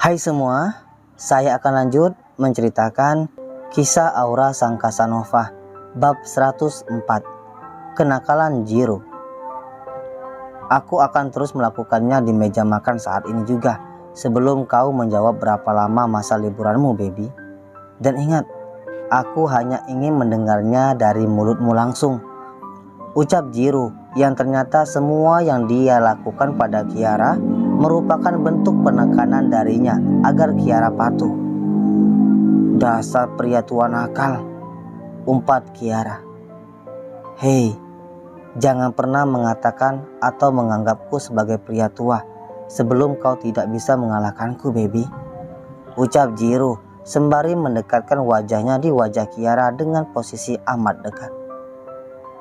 Hai semua, saya akan lanjut menceritakan kisah Aura Sang Casanova bab 104, Kenakalan Jiro. Aku akan terus melakukannya di meja makan saat ini juga, sebelum kau menjawab berapa lama masa liburanmu, baby. Dan ingat, aku hanya ingin mendengarnya dari mulutmu langsung. Ucap Jiro yang ternyata semua yang dia lakukan pada Kiara merupakan bentuk penekanan darinya agar Kiara patuh. Dasar pria tua nakal, umpat Kiara. Hei, jangan pernah mengatakan atau menganggapku sebagai pria tua sebelum kau tidak bisa mengalahkanku, baby. Ucap Jiro sembari mendekatkan wajahnya di wajah Kiara dengan posisi amat dekat.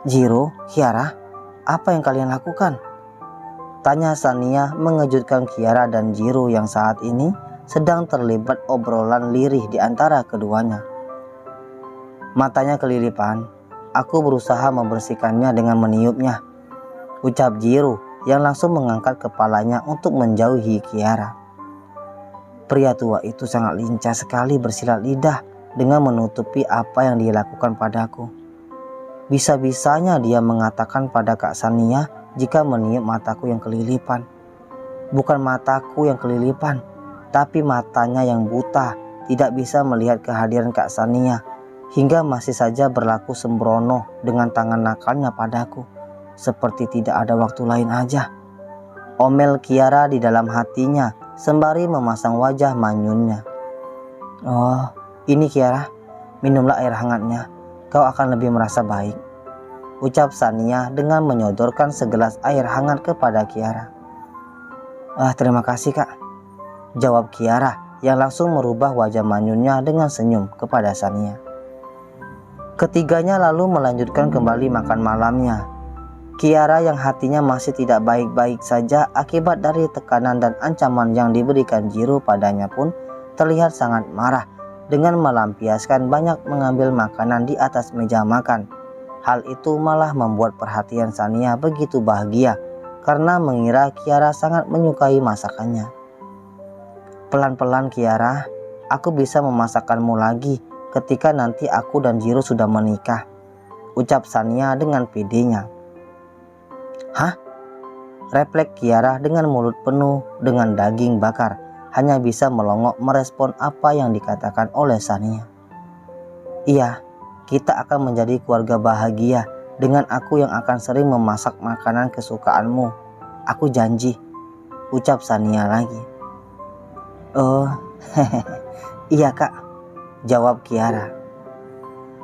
Jiro, Kiara, apa yang kalian lakukan? Tanya Sania mengejutkan Kiara dan Jiro yang saat ini sedang terlibat obrolan lirih di antara keduanya. Matanya kelilipan, aku berusaha membersihkannya dengan meniupnya. Ucap Jiro yang langsung mengangkat kepalanya untuk menjauhi Kiara. Pria tua itu sangat lincah sekali bersilat lidah dengan menutupi apa yang dia lakukan padaku. Bisa-bisanya dia mengatakan pada Kak Sania jika meniup mataku yang kelilipan. Bukan mataku yang kelilipan, tapi matanya yang buta, tidak bisa melihat kehadiran Kak Sania, hingga masih saja berlaku sembrono dengan tangan nakalnya padaku, seperti tidak ada waktu lain aja. Omel Kiara di dalam hatinya sembari memasang wajah manyunnya. Oh, ini Kiara, minumlah air hangatnya. Kau akan lebih merasa baik, ucap Sania dengan menyodorkan segelas air hangat kepada Kiara. Terima kasih kak, jawab Kiara yang langsung merubah wajah manyunnya dengan senyum kepada Sania. Ketiganya lalu melanjutkan kembali makan malamnya. Kiara yang hatinya masih tidak baik-baik saja akibat dari tekanan dan ancaman yang diberikan Jiro padanya pun terlihat sangat marah dengan melampiaskan banyak mengambil makanan di atas meja makan. Hal itu malah membuat perhatian Sania begitu bahagia karena mengira Kiara sangat menyukai masakannya. Pelan-pelan Kiara, aku bisa memasakkanmu lagi ketika nanti aku dan Jiro sudah menikah, ucap Sania dengan pedenya. Hah? Refleks Kiara dengan mulut penuh dengan daging bakar hanya bisa melongok merespon apa yang dikatakan oleh Sania. Iya, kita akan menjadi keluarga bahagia dengan aku yang akan sering memasak makanan kesukaanmu. Aku janji, ucap Sania lagi. Oh, iya kak, jawab Kiara.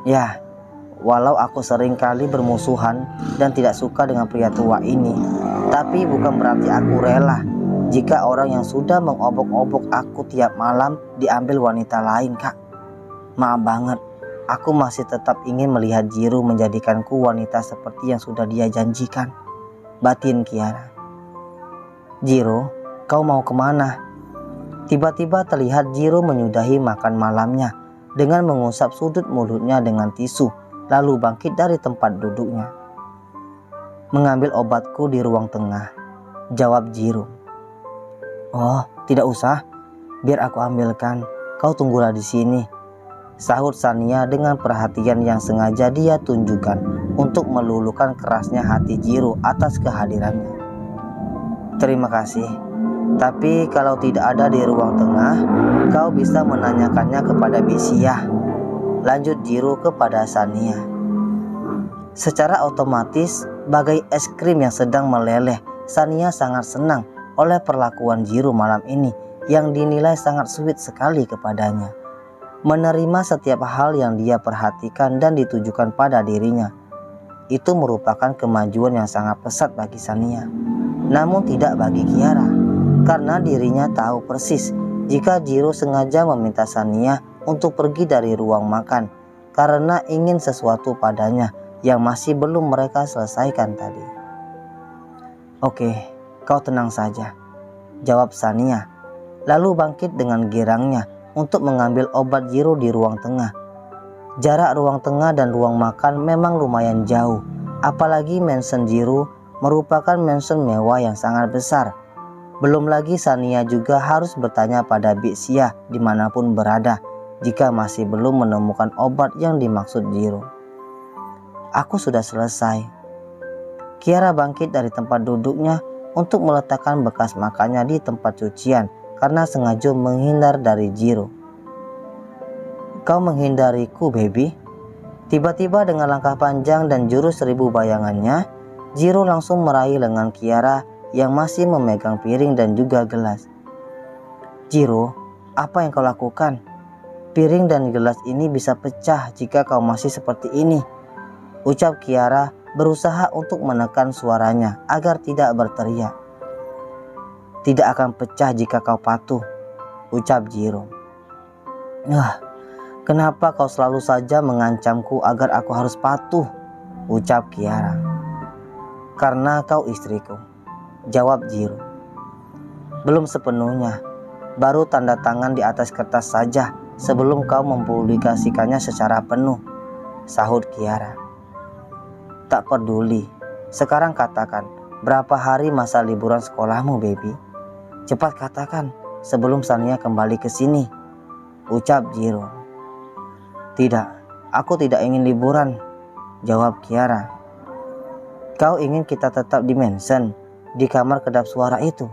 Ya, walau aku sering kali bermusuhan dan tidak suka dengan pria tua ini, tapi bukan berarti aku rela jika orang yang sudah mengobok-obok aku tiap malam diambil wanita lain kak. Maaf banget, aku masih tetap ingin melihat Jiro menjadikanku wanita seperti yang sudah dia janjikan, batin Kiara. Jiro, kau mau kemana? Tiba-tiba terlihat Jiro menyudahi makan malamnya dengan mengusap sudut mulutnya dengan tisu, lalu bangkit dari tempat duduknya. Mengambil obatku di ruang tengah, jawab Jiro. Oh, tidak usah, biar aku ambilkan. Kau tunggulah di sini, sahut Sania dengan perhatian yang sengaja dia tunjukkan untuk meluluhkan kerasnya hati Jiro atas kehadirannya. Terima kasih, tapi kalau tidak ada di ruang tengah, kau bisa menanyakannya kepada Bisia, lanjut Jiro kepada Sania. Secara otomatis, bagai es krim yang sedang meleleh, Sania sangat senang oleh perlakuan Jiro malam ini yang dinilai sangat sweet sekali kepadanya. Menerima setiap hal yang dia perhatikan dan ditujukan pada dirinya. Itu merupakan kemajuan yang sangat pesat bagi Sania. Namun tidak bagi Kiara, karena dirinya tahu persis jika Jiro sengaja meminta Sania untuk pergi dari ruang makan karena ingin sesuatu padanya yang masih belum mereka selesaikan tadi. Oke, kau tenang saja, jawab Sania, lalu bangkit dengan girangnya untuk mengambil obat Jiro di ruang tengah. Jarak ruang tengah dan ruang makan memang lumayan jauh, apalagi mansion Jiro merupakan mansion mewah yang sangat besar. Belum lagi Sania juga harus bertanya pada Bik Sia dimanapun berada jika masih belum menemukan obat yang dimaksud Jiro. Aku sudah selesai. Kiara bangkit dari tempat duduknya untuk meletakkan bekas makannya di tempat cucian karena sengaja menghindar dari Jiro. Kau menghindariku, baby? Tiba-tiba dengan langkah panjang dan jurus 1000 bayangannya, Jiro langsung meraih lengan Kiara yang masih memegang piring dan juga gelas. Jiro, apa yang kau lakukan? Piring dan gelas ini bisa pecah jika kau masih seperti ini, ucap Kiara berusaha untuk menekan suaranya agar tidak berteriak. Tidak akan pecah jika kau patuh, ucap Jiro. Kenapa kau selalu saja mengancamku agar aku harus patuh, ucap Kiara. Karena kau istriku, jawab Jiro. Belum sepenuhnya, baru tanda tangan di atas kertas saja sebelum kau mempublikasikannya secara penuh, sahut Kiara. Tak peduli, sekarang katakan, berapa hari masa liburan sekolahmu, baby? Cepat katakan sebelum Sania kembali ke sini, ucap Jiro. Tidak, aku tidak ingin liburan, jawab Kiara. Kau ingin kita tetap di mansion, di kamar kedap suara itu?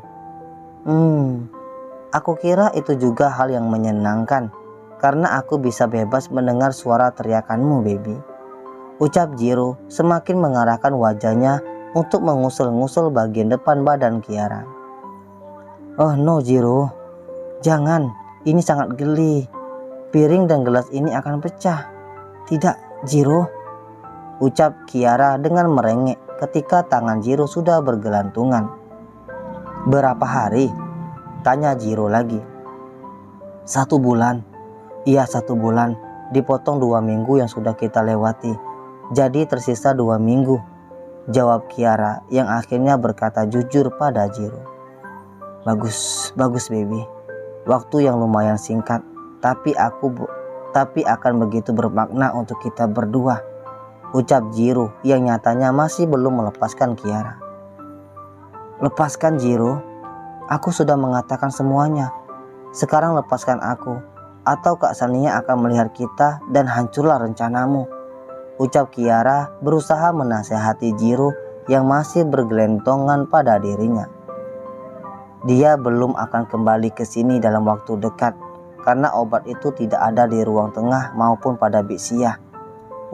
Aku kira itu juga hal yang menyenangkan, karena aku bisa bebas mendengar suara teriakanmu, baby, ucap Jiro semakin mengarahkan wajahnya untuk mengusul-ngusul bagian depan badan Kiara. Oh no, Jiro, jangan, ini sangat geli. Piring dan gelas ini akan pecah. Tidak, Jiro, ucap Kiara dengan merengek ketika tangan Jiro sudah bergelantungan. Berapa hari? Tanya Jiro lagi. 1 bulan. Iya, 1 bulan. Dipotong 2 minggu yang sudah kita lewati. Jadi tersisa 2 minggu, jawab Kiara yang akhirnya berkata jujur pada Jiro. Bagus baby. Waktu yang lumayan singkat. Tapi akan begitu bermakna untuk kita berdua, ucap Jiro yang nyatanya masih belum melepaskan Kiara. Lepaskan, Jiro, aku sudah mengatakan semuanya. Sekarang lepaskan aku, atau Kak Sania akan melihat kita dan hancurlah rencanamu, ucap Kiara berusaha menasehati Jiro yang masih bergelentongan pada dirinya. Dia belum akan kembali ke sini dalam waktu dekat, karena obat itu tidak ada di ruang tengah maupun pada Bik Sia,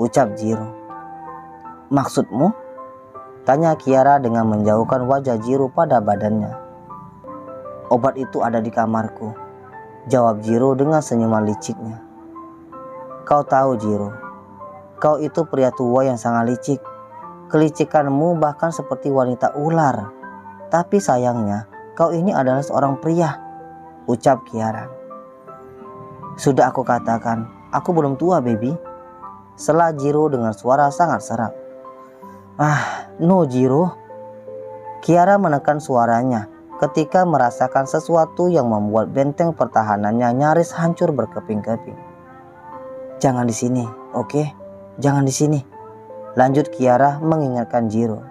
ucap Jiro. Maksudmu? Tanya Kiara dengan menjauhkan wajah Jiro pada badannya. Obat itu ada di kamarku, jawab Jiro dengan senyuman liciknya. Kau tahu, Jiro, kau itu pria tua yang sangat licik. Kelicikanmu bahkan seperti wanita ular. Tapi sayangnya kau ini adalah seorang pria, ucap Kiara. Sudah aku katakan, aku belum tua, baby, sela Jiro dengan suara sangat serak. No, Jiro. Kiara menekan suaranya ketika merasakan sesuatu yang membuat benteng pertahanannya nyaris hancur berkeping-keping. Jangan di sini, oke? Jangan di sini, lanjut Kiara mengingatkan Jiro.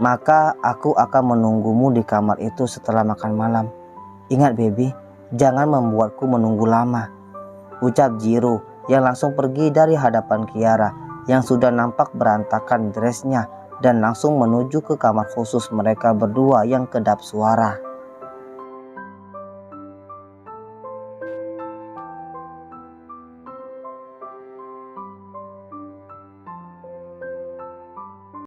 Maka aku akan menunggumu di kamar itu setelah makan malam. Ingat, baby, jangan membuatku menunggu lama, ucap Jiro yang langsung pergi dari hadapan Kiara yang sudah nampak berantakan dressnya dan langsung menuju ke kamar khusus mereka berdua yang kedap suara.